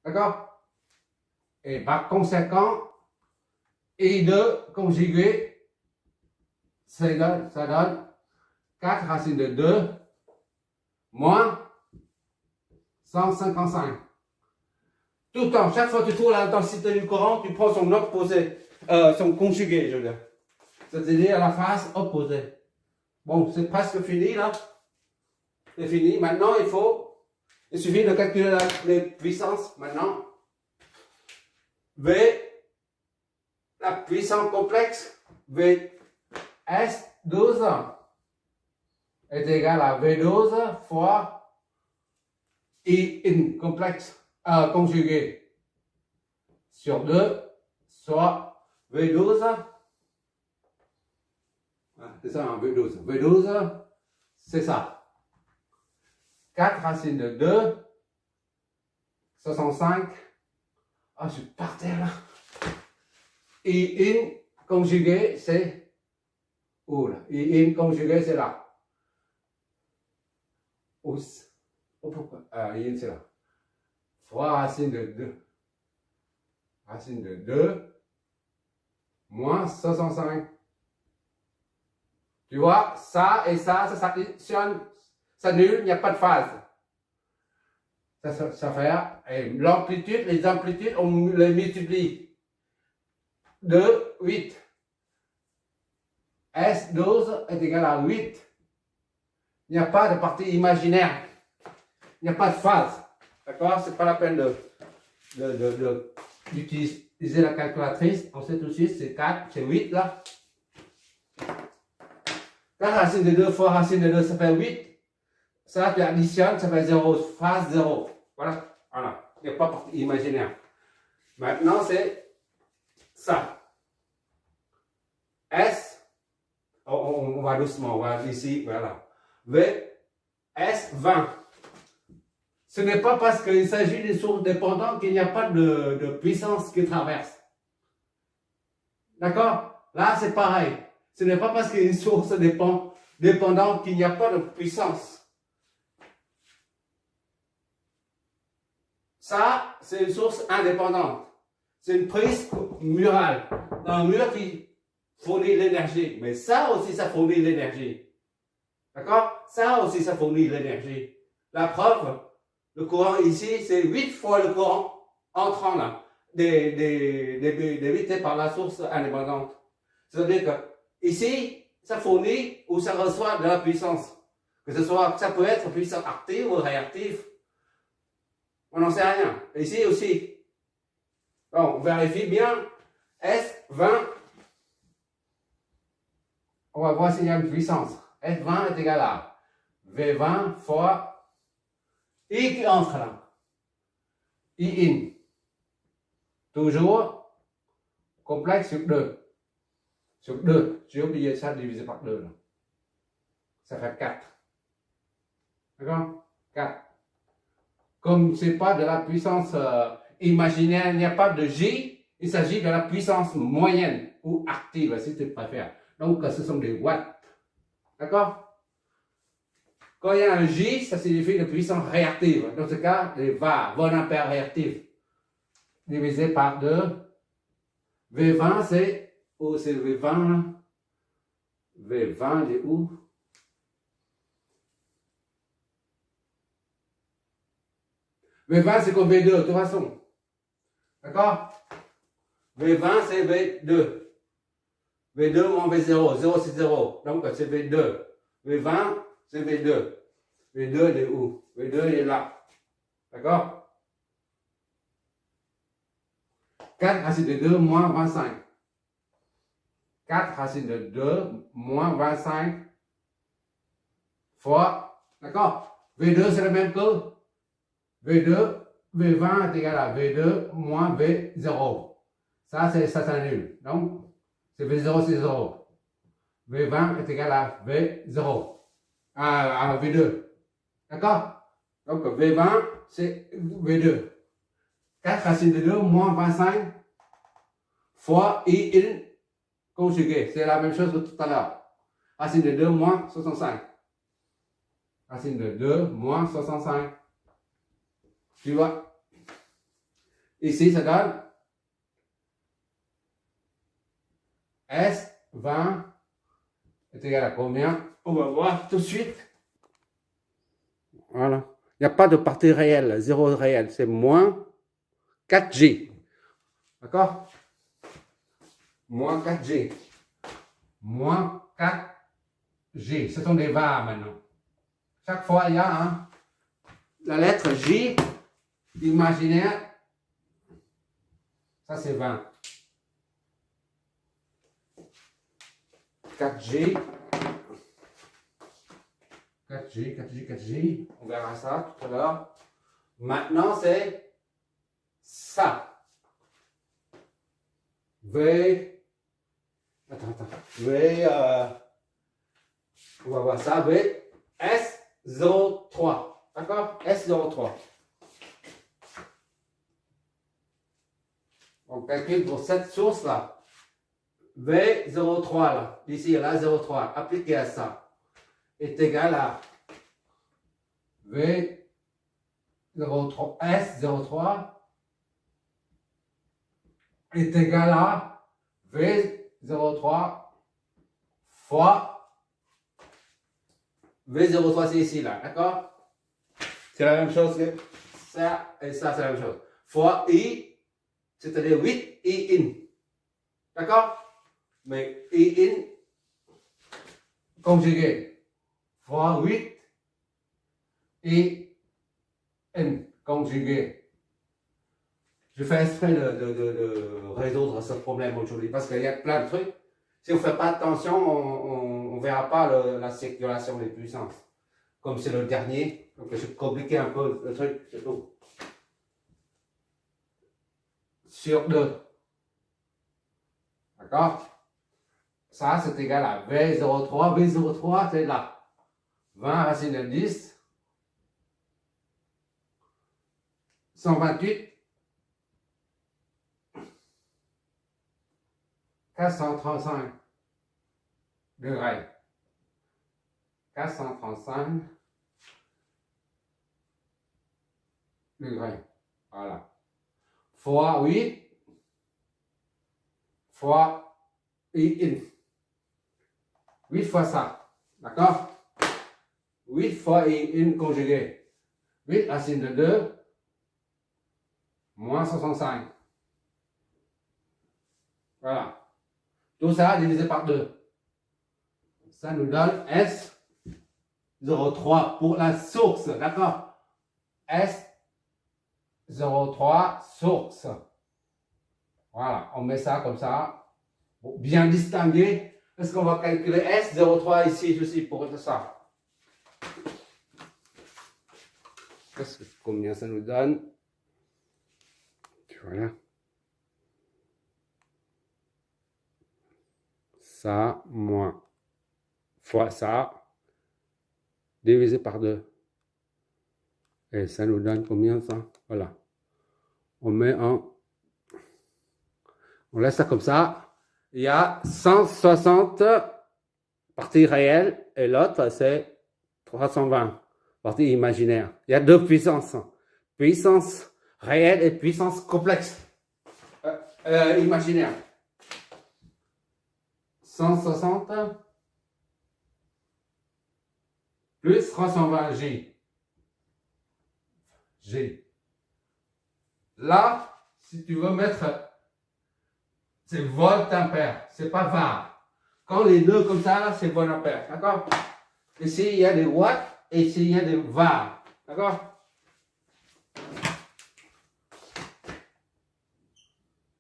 D'accord? Et par conséquent, I2 conjugué, ça donne 4 racines de 2 moins 155. Tout le temps, chaque fois que tu trouves l'intensité du courant, tu prends son opposé, son conjugué, je veux dire. C'est-à-dire la phase opposée. Bon, c'est presque fini là. C'est fini. Maintenant, il suffit de calculer les puissances maintenant. V, la puissance complexe, Vs12 est égal à V12 fois I complexe, conjugué sur 2, soit V12. C'est ça, un V12. V12, c'est ça. 4 racines de 2, 65. Ah, je suis par terre là. I conjugué, c'est où là? I conjugué, c'est là. Où? Pourquoi? I c'est là. Fois racine de 2. Racine de 2 moins 65. Tu vois, ça et ça s'additionne, ça nul, il n'y a pas de phase. Ça fait l'amplitude, les amplitudes, on les multiplie. 2, 8. S12 est égal à 8. Il n'y a pas de partie imaginaire. Il n'y a pas de phase. D'accord? C'est pas la peine d'utiliser la calculatrice. On sait tout de suite, c'est 4, c'est 8 là. 4 racine de 2 fois racine de 2, ça fait 8. Ça, tu additionnes, ça fait 0, phase 0. Voilà. Il n'y a pas de partie imaginaire. Maintenant, c'est ça. S, on va doucement, on va ici, voilà. V, S, 20. Ce n'est pas parce qu'il s'agit d'une source dépendante qu'il n'y a pas de puissance qui traverse. D'accord? Là, c'est pareil. Ce n'est pas parce qu'il y a une source dépendante qu'il n'y a pas de puissance. Ça, c'est une source indépendante. C'est une prise murale. Un mur qui fournit l'énergie. Mais ça aussi, ça fournit l'énergie. D'accord? Ça aussi, ça fournit l'énergie. La preuve, le courant ici, c'est 8 fois le courant entrant là, débité par la source indépendante. C'est-à-dire que ici, ça fournit ou ça reçoit de la puissance. Que ce soit, ça peut être puissance active ou réactive. On n'en sait rien. Ici aussi. Bon, on vérifie bien. S20. On va voir s'il y a une puissance. S20 est égal à V20 fois I qui entre là. I in. Toujours complexe sur 2. Sur 2. J'ai oublié ça divisé par 2. Là. Ça fait 4. D'accord? 4. Comme ce n'est pas de la puissance imaginaire, il n'y a pas de J, il s'agit de la puissance moyenne ou active, si tu préfères. Donc, ce sont des watts. D'accord? Quand il y a un J, ça signifie une puissance réactive. Dans ce cas, les VAR, von ampère réactif, divisé par 2. V20, c'est où c'est V20 là? V20, il est où? V20, c'est comme V2, de toute façon. D'accord? V20, c'est V2. V2 moins V0. 0, c'est 0. Donc, c'est V2. V20, c'est V2. V2, il est où? V2, il est là. D'accord? 4 racine de 2 moins 25. 4 racine de 2 moins 25 fois. D'accord? V2, c'est le même que V2, V20 est égal à V2 moins V0. Ça s'annule. Donc, c'est V0, c'est 0. V20 est égal à V0. À V2. D'accord? Donc, V20, c'est V2. 4 racine de 2 moins 25 fois I conjugué. C'est la même chose que tout à l'heure. Racine de 2 moins 65. Racine de 2 moins 65. Tu vois? Ici, ça donne S20 est égal à combien? On va voir tout de suite. Voilà. Il n'y a pas de partie réelle, zéro réel. C'est moins 4G. D'accord? Moins 4G. Moins 4G. Ce sont des VAR maintenant. Chaque fois, il y a la lettre J imaginaire. Ça, c'est 20. 4G. 4G, 4G, 4G. On verra ça tout à l'heure. Maintenant, c'est ça. V. Attends. V. On va voir ça. V. S03. D'accord? S03. On calcule pour cette source-là. V03 là. Ici, là, 0,3. Appliqué à ça. Est égal à V03, S03 est égal à V03 fois V03, c'est ici, là, d'accord? C'est la même chose que ça et ça, c'est la même chose. Fois I, c'est-à-dire 8 I in. D'accord? Mais I in conjugué. Fois 8 et N conjugué. Je fais exprès de résoudre ce problème aujourd'hui parce qu'il y a plein de trucs. Si on ne fait pas attention, on ne verra pas la circulation des puissances. Comme c'est le dernier, donc je vais compliquer un peu le truc, c'est tout. Sur 2. D'accord? Ça, c'est égal à V03. V03, c'est là. 20 racine de 10, 128, 435 degrés. 435 degrés. Voilà. Fois 8 fois I in. 8 fois ça. D'accord? 8 fois I in conjugué. 8 racine de 2 moins 65. Voilà. Tout ça divisé par 2. Ça nous donne S03 pour la source. D'accord? S03 source. Voilà. On met ça comme ça. Pour bien distinguer. Est-ce qu'on va calculer S03 ici aussi pour ça? Combien ça nous donne? Voilà. Ça, moins. Fois ça. Divisé par 2. Et ça nous donne combien ça? Voilà. On met en... On laisse ça comme ça. Il y a 160 parties réelles et l'autre c'est 320. Partie imaginaire. Il y a deux puissances. Puissance réelle et puissance complexe. Imaginaire. 160 plus 320 J. G. Là, si tu veux mettre, c'est volt ampère, c'est pas var. Quand les deux comme ça, c'est volt ampère. D'accord? Ici, il y a des watts. Et ici, il y a des var. D'accord?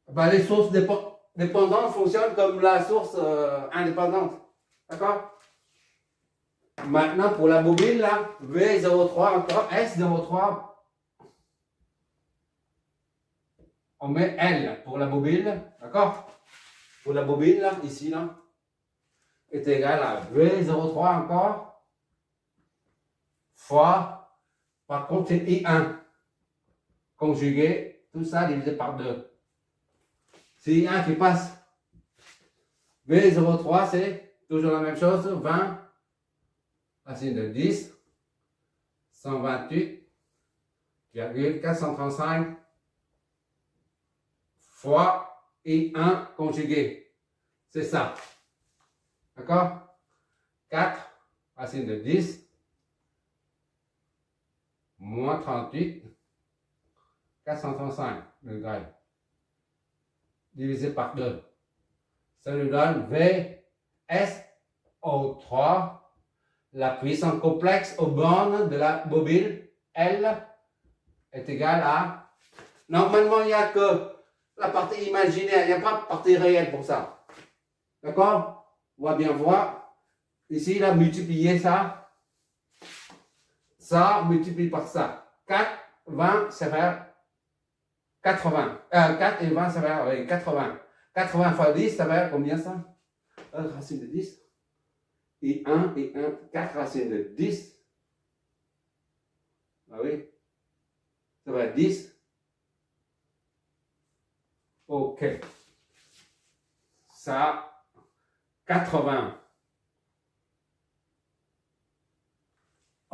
Ben, les sources dépendantes fonctionnent comme la source indépendante. D'accord? Maintenant, pour la bobine, là, V03 encore, S03. On met L pour la bobine. D'accord? Pour la bobine, là, ici, là, est égal à V03 encore. Fois, par contre, c'est I1 conjugué, tout ça divisé par 2. C'est I1 qui passe. V03, c'est toujours la même chose, 20, racine de 10, 128,435 fois I1 conjugué. C'est ça. D'accord? 4 racine de 10 moins 38, 435 degrés, divisé par 2. Ça nous donne VSO3, la puissance complexe aux bornes de la bobine L est égale à... Normalement, il n'y a que la partie imaginaire, il n'y a pas de partie réelle pour ça. D'accord? On va bien voir. Ici, il a multiplié ça. Ça multiplie par ça. 4, 20, ça fait 80. 4 et 20, ça fait 80. 80 fois 10, ça fait combien ça? Racine de 10. Et 1, 4 racines de 10. Ah oui. Ça va être 10. Ok. Ça, 80.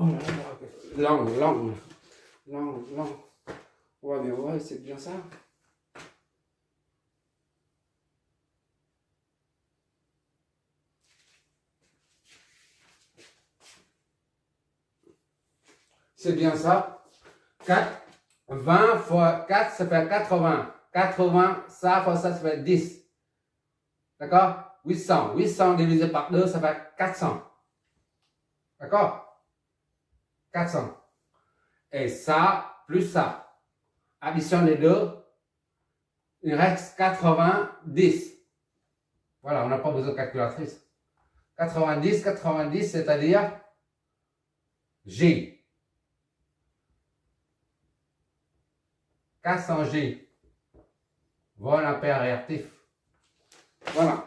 Oh là là, langue. Ouais, mais ouais, c'est bien ça. C'est bien ça. 4, 20 fois 4, ça fait 80. 80, ça fois ça fait 10. D'accord? 800. 800 divisé par 2, ça fait 400. D'accord? 400. Et ça, plus ça. Addition les deux, il reste 90. Voilà, on n'a pas besoin de calculatrice. 90, c'est-à-dire G. 400 G. Vol ampère réactif. Voilà.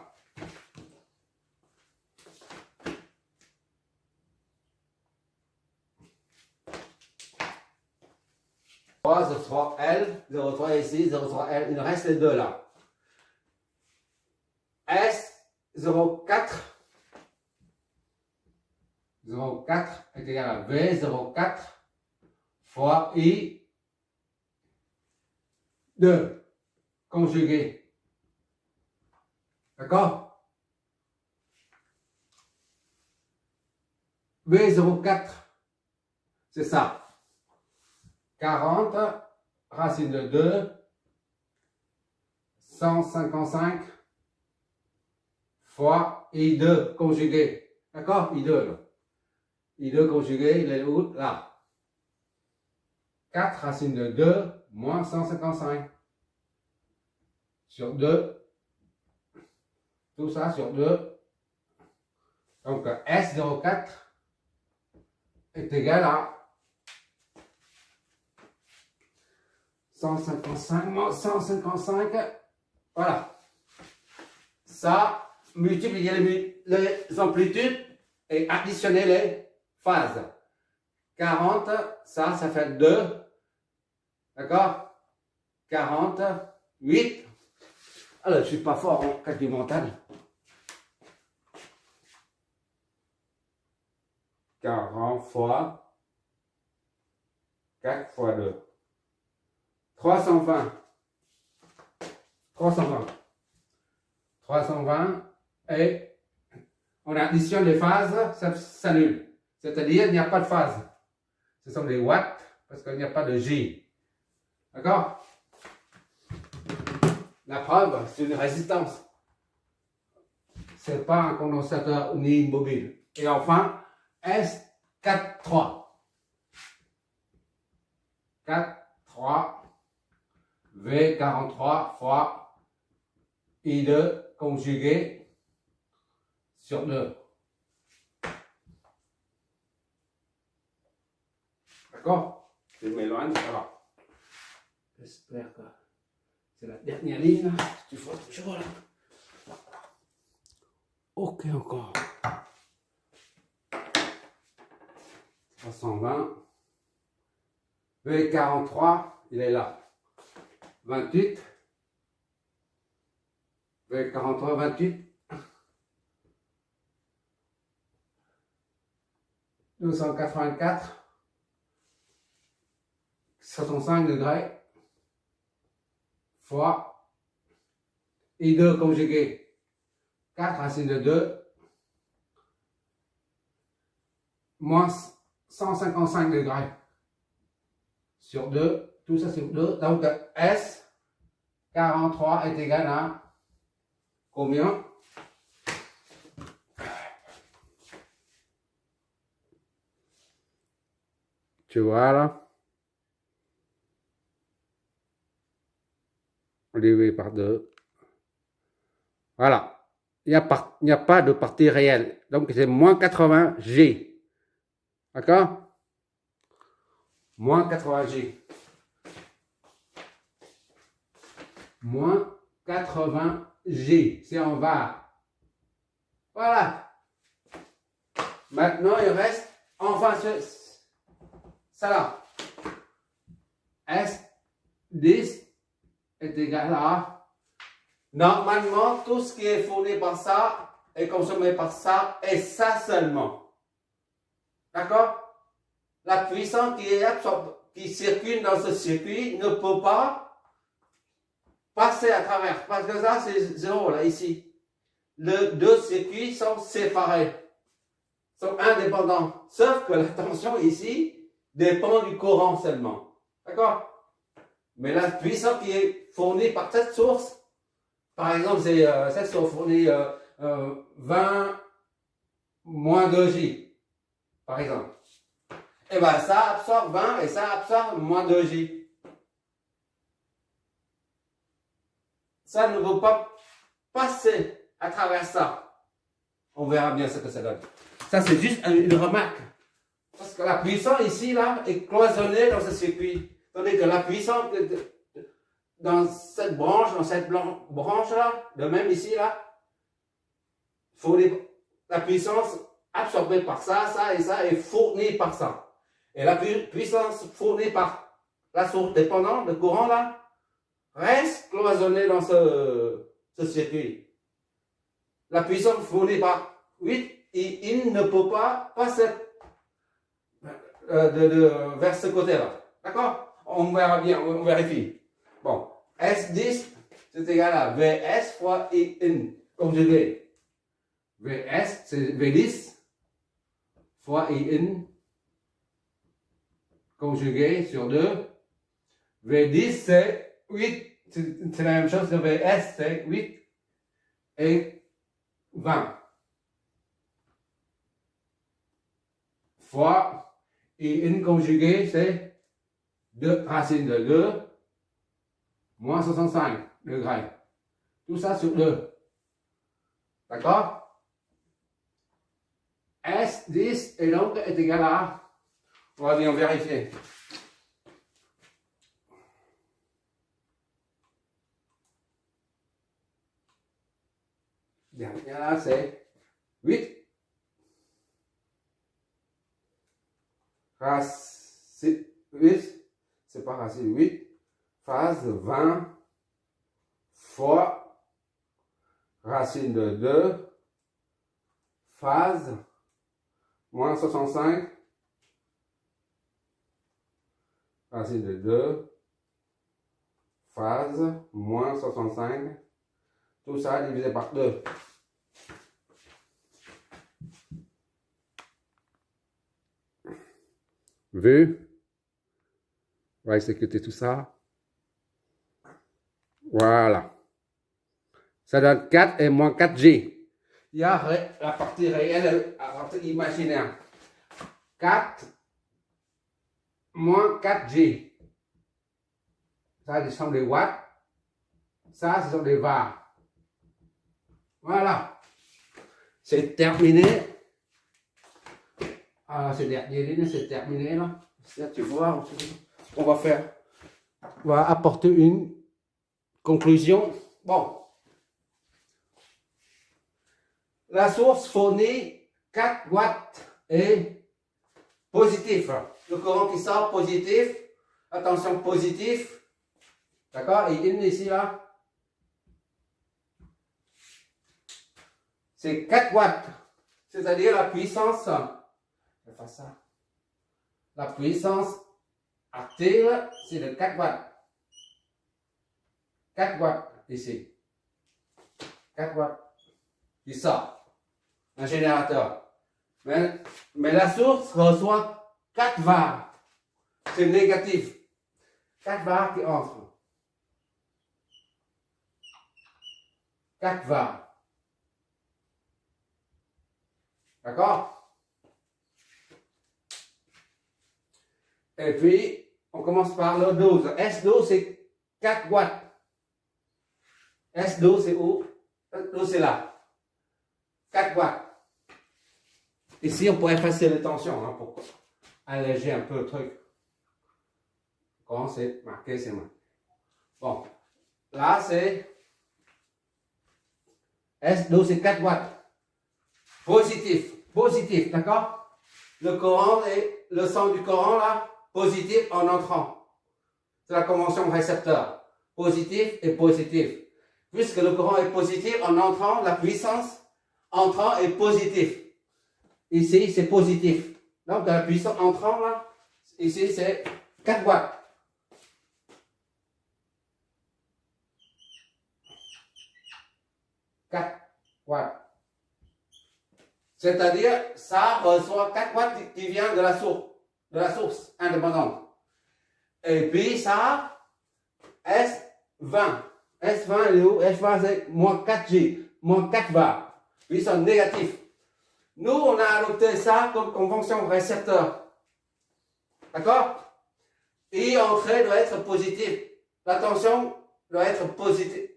.03 L, 0,3 ici, 0,3 L, il reste les deux là. S, 0,4. 0,4 est égal à V, 0,4 fois I 2 conjugué. D'accord? V, 0,4, c'est ça. 40 racine de 2, 155 fois I2 conjugué. D'accord? I2 là. I2 conjugué, il est où? Là. 4 racine de 2 moins 155 sur 2. Tout ça sur 2. Donc S04 est égal à 155 moins 155. Voilà. Ça, multiplier les amplitudes et additionner les phases. 40, ça fait 2. D'accord? 48. Alors, je ne suis pas fort en calcul mental. 40 fois 4 fois 2. 320. 320 et on additionne les phases, ça s'annule. C'est-à-dire, il n'y a pas de phase. Ce sont des watts parce qu'il n'y a pas de J. D'accord? La preuve, c'est une résistance. Ce n'est pas un condensateur ni une bobine. Et enfin, S43. 4,3 V43 fois I2 conjugué sur 2. D'accord? Je m'éloigne, ça va. J'espère que c'est la dernière ligne. Tu vois toujours là. Ok, encore. 320. V43, il est là. 28. V43, 28. 284. 65 degrés fois I2 conjugué 4 racine de 2 moins 155 degrés sur 2, tout ça sur 2. Donc S 43 est égal à combien? Tu vois là? Divisé par 2. Voilà. Il n'y a pas de partie réelle. Donc c'est moins 80 G. D'accord? Moins 80 G. Moins 80 G. C'est en var. Voilà. Maintenant, il reste enfin ça là. S10 est égal à... Normalement, tout ce qui est fourni par ça est consommé par ça et ça seulement. D'accord? La puissance qui circule dans ce circuit ne peut pas passer à travers. Parce que ça, c'est 0 là, ici. Les deux circuits sont séparés, sont indépendants. Sauf que la tension ici dépend du courant seulement. D'accord? Mais la puissance qui est fournie par cette source, par exemple, c'est cette source fournit 20 moins 2J, par exemple. Et bien ça absorbe 20 et ça absorbe moins 2J. Ça ne peut pas passer à travers ça. On verra bien ce que ça donne. Ça, c'est juste une remarque. Parce que la puissance ici, là, est cloisonnée dans ce circuit. Tandis que la puissance dans cette branche-là, de même ici, là, la puissance absorbée par ça, ça et ça est fournie par ça. Et la puissance fournie par la source dépendante, le courant, là, reste cloisonnée dans ce circuit. La puissance fournie par 8, il ne peut pas passer vers ce côté-là. D'accord? On verra bien, on vérifie. Bon, S10, c'est égal à Vs fois In conjugué. Vs, c'est V10 fois In conjugué sur 2. V10, c'est 8. C'est la même chose que Vs, c'est 8 et 20. Fois In conjugué, c'est 2 racines de 2 moins 65 degrés. Tout ça sur 2. D'accord? S10 et donc est égal à... On va bien vérifier. Dernier là, c'est 8. Racine 8. C'est pas racine 8. Phase 20 fois racine de 2. Phase moins 65. Racine de 2. Phase moins 65. Tout ça divisé par 2. Vu? On va exécuter tout ça. Voilà. Ça donne 4 et moins 4G. Il y a la partie réelle et la partie imaginaire. 4 moins 4G. Ça, ce sont des watts. Ça, ce sont des var. Voilà. C'est terminé. Ah, c'est dernier, c'est terminé là. Ça, tu vois, on va faire. On va apporter une conclusion. Bon. La source fournit 4 watts et positif. Le courant qui sort positif. Attention, positif. D'accord? Et ici là. C'est 4 watts. C'est-à-dire la puissance. Je vais faire ça. La puissance active, c'est de 4 watts. 4 watts ici. 4 watts qui sort, un générateur. Mais la source reçoit 4 VAR. C'est négatif. 4 VAR qui entrent. 4 VAR. D'accord? Et puis, on commence par le 12. S12, c'est 4 watts. S12, c'est où? S12, c'est là. 4 watts. Ici, on pourrait effacer les tensions hein, pour alléger un peu le truc. Quand c'est marqué, c'est marqué. Bon, là, c'est S12, c'est 4 watts. Positif, d'accord? Le courant et le sang du courant, là, positif en entrant. C'est la convention récepteur. Positif et positif. Puisque le courant est positif en entrant, la puissance entrant est positive. Ici, c'est positif. Donc, la puissance entrant, là, ici, c'est 4 watts. C'est-à-dire, ça reçoit 4 watts qui vient de la source indépendante. Et puis, ça, S20. S20, il est où? S20, c'est moins 4G, moins 4 var. Puissance négative. Nous, on a adopté ça comme convention récepteur. D'accord? Et entrée doit être positive. La tension doit être positive.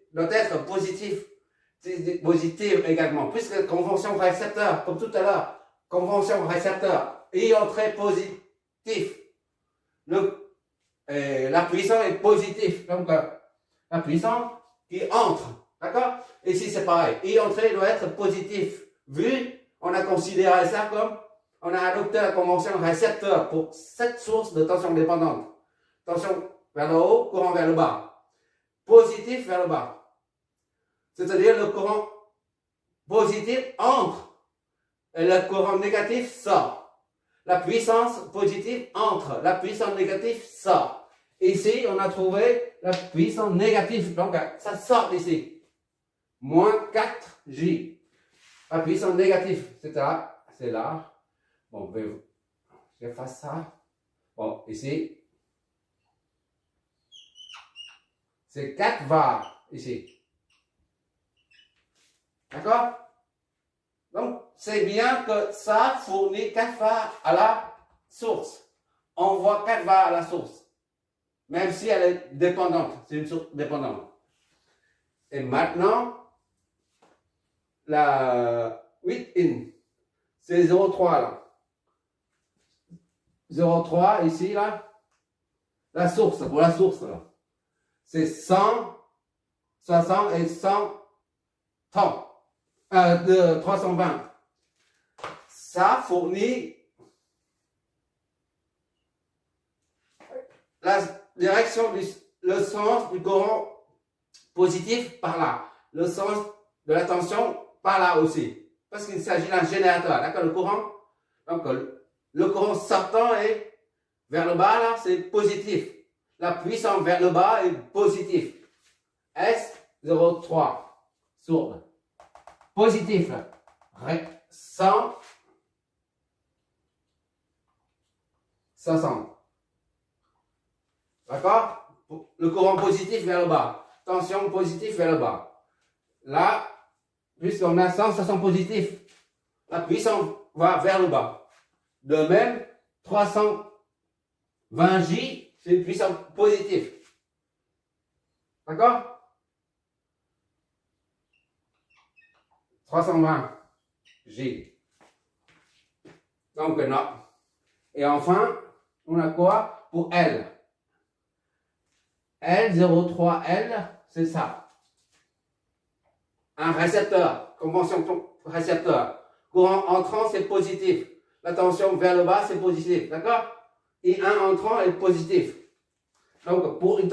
Positive également. Puisque convention récepteur, comme tout à l'heure, convention récepteur. Et entrée positive. La puissance est positive. Donc, la puissance qui entre. D'accord? Ici, c'est pareil. Et entrée doit être positive. Vu, on a considéré ça comme, on a adopté la convention récepteur pour cette source de tension dépendante. Tension vers le haut, courant vers le bas. Positif vers le bas. C'est-à-dire le courant positif entre et le courant négatif sort. La puissance positive entre, la puissance négative sort. Ici, on a trouvé la puissance négative, donc ça sort ici. Moins 4J. La puissance négative, c'est là. Bon, j'efface ça. Bon, ici. C'est 4 var, ici. D'accord? Donc, c'est bien que ça fournit 4 var à la source. On voit 4 var à la source. Même si elle est dépendante. C'est une source dépendante. Et maintenant, la 8 in, c'est 0,3 là. 0,3 ici là. La source, pour la source là. C'est 100, 60 et 130. De 320. Ça fournit la direction, le sens du courant positif par là. Le sens de la tension par là aussi. Parce qu'il s'agit d'un générateur. D'accord? Le courant. Donc, le courant sortant est vers le bas là, c'est positif. La puissance vers le bas est positive. S03. Sourde. Positif. 100. 60. D'accord? Le courant positif vers le bas. Tension positive vers le bas. Là, puisqu'on a 160 positif, la puissance va vers le bas. De même, 320J, c'est une puissance positive. D'accord? 320J. Donc, non. Et enfin, on a quoi pour L? L03L, c'est ça. Un récepteur, convention récepteur. Courant entrant, c'est positif. La tension vers le bas, c'est positif. D'accord? Et un entrant est positif. Donc, pour une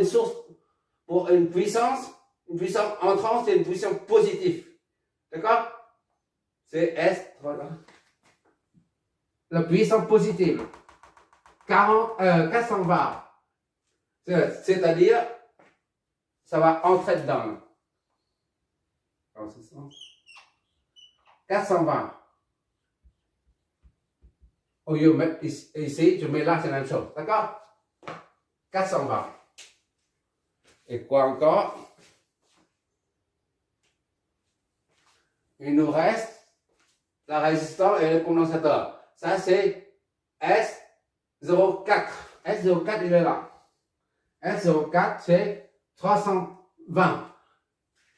source, pour une puissance entrante, c'est une puissance positive. D'accord? C'est S. La puissance positive. 400 var. C'est-à-dire, ça va entrer dedans. dans ce sens. 420. Au lieu de mettre ici, je mets là, c'est la même chose. D'accord? 420. Et quoi encore? Il nous reste la résistance et le condensateur. Ça, c'est S04. S04, il est là. S04, c'est 320.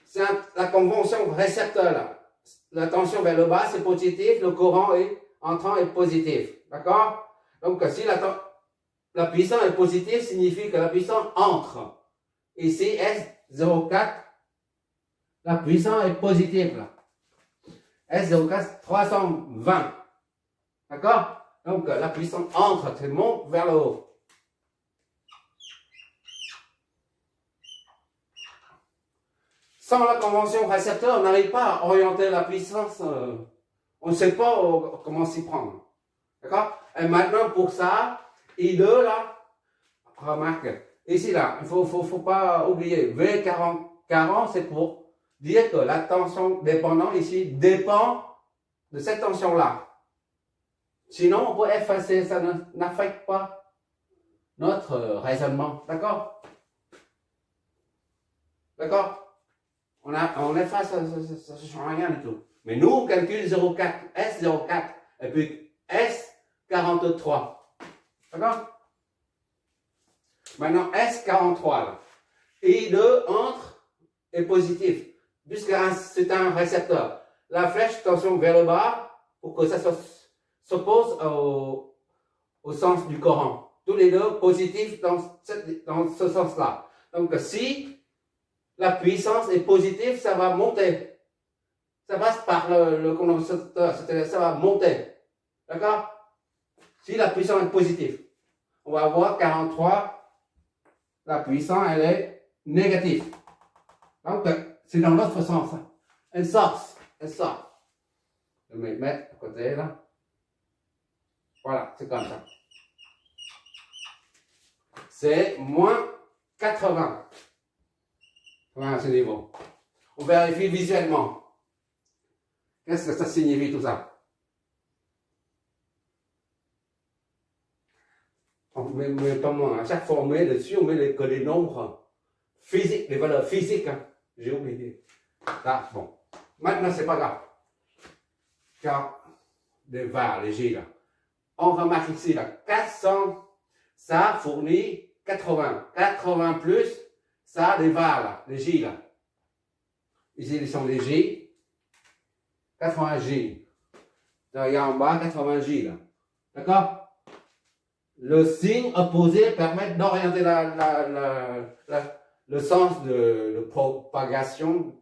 C'est la convention récepteur, là. La tension vers le bas, c'est positif. Le courant entrant est positif. D'accord? Donc, si la puissance est positive, signifie que la puissance entre. Ici, S04, la puissance est positive, là. S04, 320. D'accord? Donc, la puissance entre, elle monte vers le haut. Sans la convention récepteur, on n'arrive pas à orienter la puissance. On ne sait pas comment s'y prendre. D'accord? Et maintenant, pour ça, I2, là, remarque, ici, là, il ne faut pas oublier, V40, c'est pour dire que la tension dépendante ici dépend de cette tension-là. Sinon, on peut effacer, ça n'affecte pas notre raisonnement. D'accord? D'accord? On efface, ça ne change rien du tout. Mais nous, on calcule 0,4, S04, et puis S43. D'accord? Maintenant, S43, là. I2 entre est positif, puisque c'est un récepteur. La flèche, tension vers le bas, pour que ça s'oppose au sens du courant. Tous les deux positifs dans ce sens-là. Donc, si la puissance est positive, ça va monter. Ça passe par le condensateur, c'est-à-dire ça va monter. D'accord? Si la puissance est positive, on va voir 43, la puissance, elle est négative. Donc, c'est dans l'autre sens. Elle sort. Je vais mettre à côté, là. Voilà, c'est comme ça. C'est moins 80. Voilà, à ce niveau. On vérifie visuellement. Qu'est-ce que ça signifie tout ça? Mais pas moi. À chaque fois, on met dessus, on met que les nombres physiques, les valeurs physiques. Hein. J'ai oublié. Là, bon. Maintenant, c'est pas grave. Car les VAR, les G, là. On remarque ici, là, 400, ça fournit 80. 80 plus, ça, les VAR, là, les J, là. Ici, ils sont les J. 80 J. Là, il y a en bas 80 J, là. D'accord? Le signe opposé permet d'orienter le sens de propagation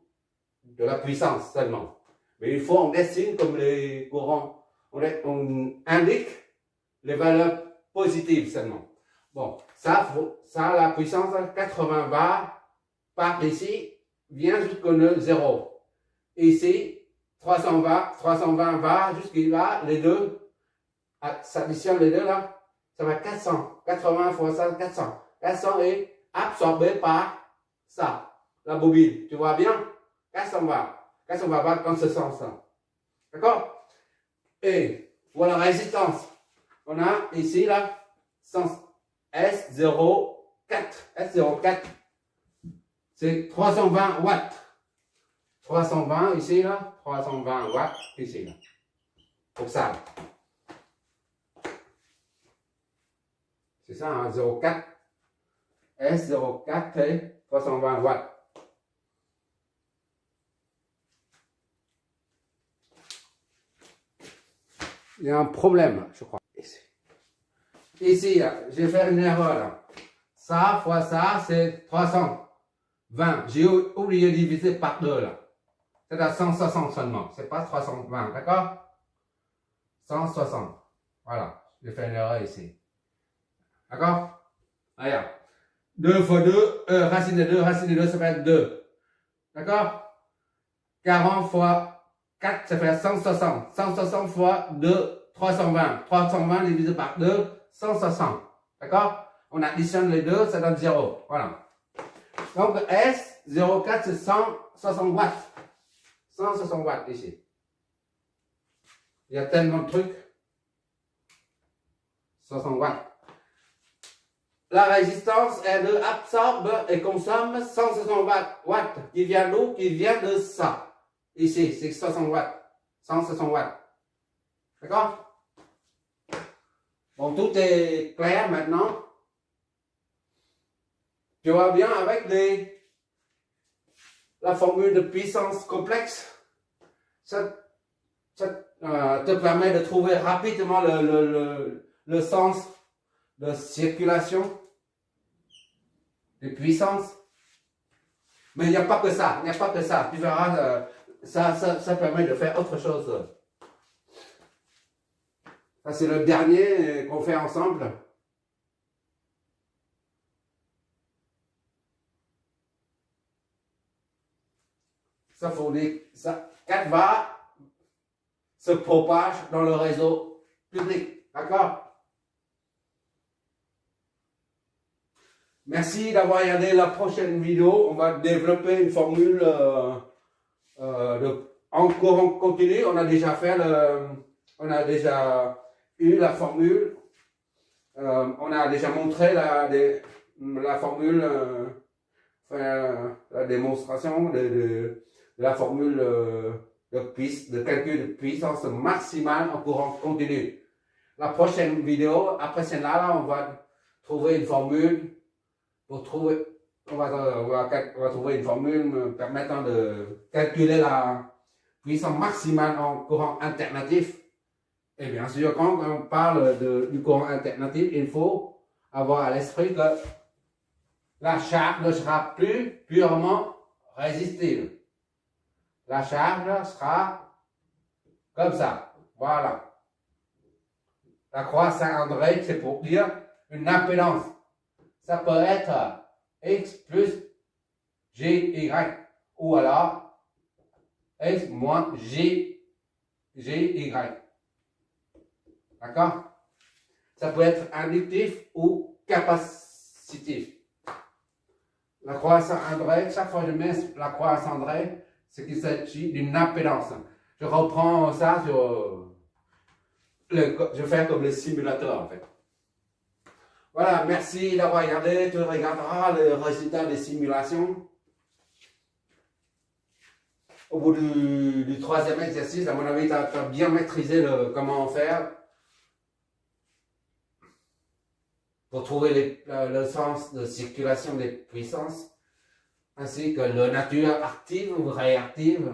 de la puissance seulement. Mais il faut, on dessine comme les courants. On indique les valeurs positives seulement. Bon, ça la puissance 80 bar part ici, vient jusqu'au 0. Ici, 320 bar jusqu'à les deux, s'additionne les deux là, ça va 400. 80 fois ça, 400. 400 est absorbé par ça, la bobine. Tu vois bien? 400 bar. 400 bar dans ce sens-là. D'accord? Et pour la résistance, on a ici là, sens S04. S04, c'est 320 watts. 320 ici là, 320 watts ici là. Pour ça. C'est ça, hein, 04. S04 et 320 watts. Il y a un problème, je crois. Ici, j'ai fait une erreur. Là. Ça fois ça, c'est 320. J'ai oublié de diviser par 2 là. C'est à 160 seulement. C'est pas 320, d'accord? 160. Voilà. J'ai fait une erreur ici. D'accord? Regarde. 2 fois 2, racine de 2, ça fait 2. D'accord? 40 fois 4, ça fait 160. 160 fois 2, 320. 320 divisé par 2, 160. D'accord? On additionne les deux, ça donne 0. Voilà. Donc S04, c'est 160 watts. 160 watts ici. Il y a tellement de trucs. 60 watts. La résistance, elle absorbe et consomme 160 watts. Qui vient d'où? Qui vient de ça. Ici, c'est 60 watts. 160 watts. D'accord? Bon, tout est clair maintenant. Tu vois bien avec la formule de puissance complexe. Ça te permet de trouver rapidement le sens de circulation, de puissance. Mais il n'y a pas que ça, il n'y a pas que ça. Tu verras, ça permet de faire autre chose. Ça, c'est le dernier qu'on fait ensemble. Ça fournit, ça, 4 watts se propage dans le réseau public. D'accord? Merci d'avoir regardé la prochaine vidéo. On va développer une formule en courant continu. On a déjà eu la formule. On a déjà montré la formule, la démonstration de la formule de calcul de puissance maximale en courant continu. La prochaine vidéo, après celle-là, on va trouver une formule pour trouver, on va trouver une formule permettant de calculer la puissance maximale en courant alternatif. Et bien sûr, quand on parle du courant alternatif, il faut avoir à l'esprit que la charge ne sera plus purement résistive. La charge sera comme ça. Voilà. La croix Saint-André, c'est pour dire une impédance. Ça peut être X plus GY ou alors X moins GY. D'accord? Ça peut être inductif ou capacitif. La croix Saint-André, chaque fois que je mets la croix Saint-André, c'est qu'il s'agit d'une impédance. Je reprends ça sur je vais faire comme les simulateurs en fait. Voilà, merci d'avoir regardé. Tu regarderas le résultat des simulations. Au bout du troisième exercice, à mon avis, tu as bien maîtrisé comment faire pour trouver le sens de circulation des puissances, ainsi que la nature active ou réactive.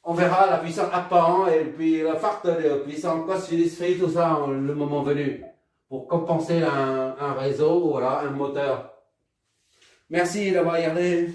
On verra la puissance apparente et puis le facteur de puissance cosinus phi, tout ça, le moment venu, pour compenser un réseau ou alors un moteur. Merci d'avoir regardé.